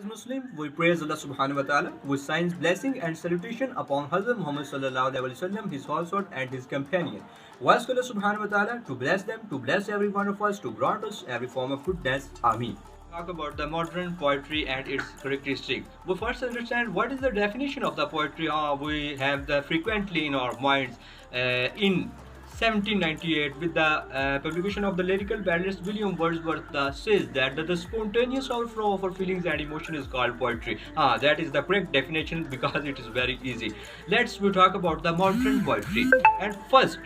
As Muslim, we praise Allah subhanahu wa ta'ala with signs, blessing and salutation upon Hazrat Muhammad sallallahu alaihi wasallam, his household and his companion. We ask Allah subhanahu wa ta'ala to bless them, to bless every one of us, to grant us every form of goodness. Ameen. Talk about the modern poetry and its characteristics. We first understand what is the definition of the poetry. We have the frequently in our minds in 1798 with the publication of the lyrical ballad William Wordsworth says that the spontaneous outflow of our feelings and emotion is called poetry. That is the correct definition because it is very easy. We talk about the modern poetry. And first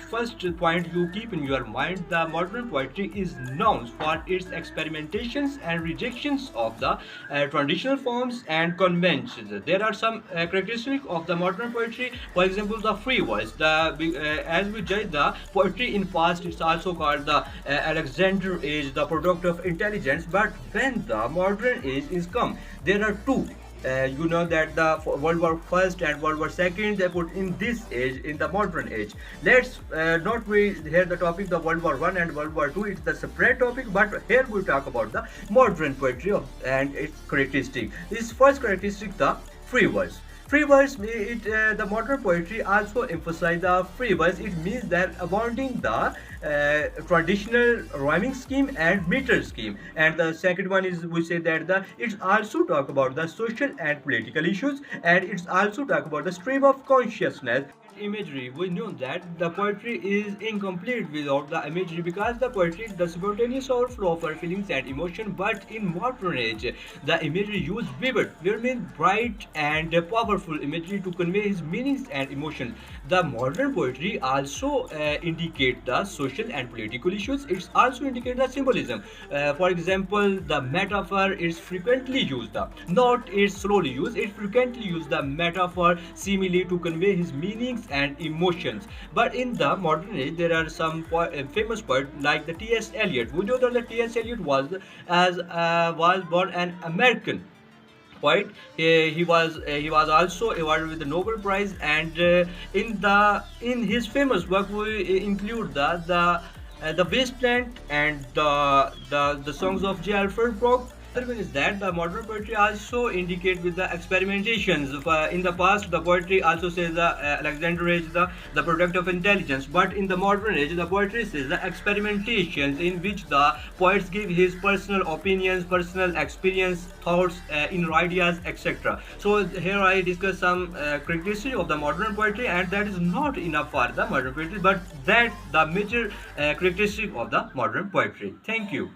point you keep in your mind, the modern poetry is known for its experimentations and rejections of the traditional forms and conventions. There are some characteristics of the modern poetry. For example, the free voice. As we judge the poetry in past, it's also called the Alexander age, the product of intelligence. But when the modern age is come, there are two. You know that the World War First and World War Second they put in this age, in the modern age. Let's not we hear the topic the World War One and World War Two. It's the separate topic, but here we talk about the modern poetry and its characteristic. This first characteristic, the free verse. Free verse, the modern poetry also emphasize the free verse. It means that abounding the traditional rhyming scheme and meter scheme. And the second one is we say that it's also talk about the social and political issues, and it's also talk about the stream of consciousness. Imagery, we know that the poetry is incomplete without the imagery because the poetry is the spontaneous overflow of our feelings and emotion. But in modern age, the imagery used vivid, means bright and powerful imagery to convey his meanings and emotions. The modern poetry also indicate the social and political issues. It's also indicate the symbolism. For example, the metaphor is frequently used. Not it's slowly used. It frequently used the metaphor simile to convey his meanings and emotions. But in the modern age, there are some famous poets like the T.S. Eliot. We know that the T.S. Eliot was born an American poet. He was also awarded with the Nobel Prize, and in his famous work we include the Wasteland and the songs of J. Alfred Prok. Other one is that the modern poetry also indicate with the experimentations. In the past, the poetry also says the Alexander age, the product of intelligence. But in the modern age, the poetry says the experimentations in which the poets give his personal opinions, personal experience, thoughts, inner ideas, etc. So here I discuss some characteristics of the modern poetry, and that is not enough for the modern poetry, but that the major characteristic of the modern poetry. Thank you.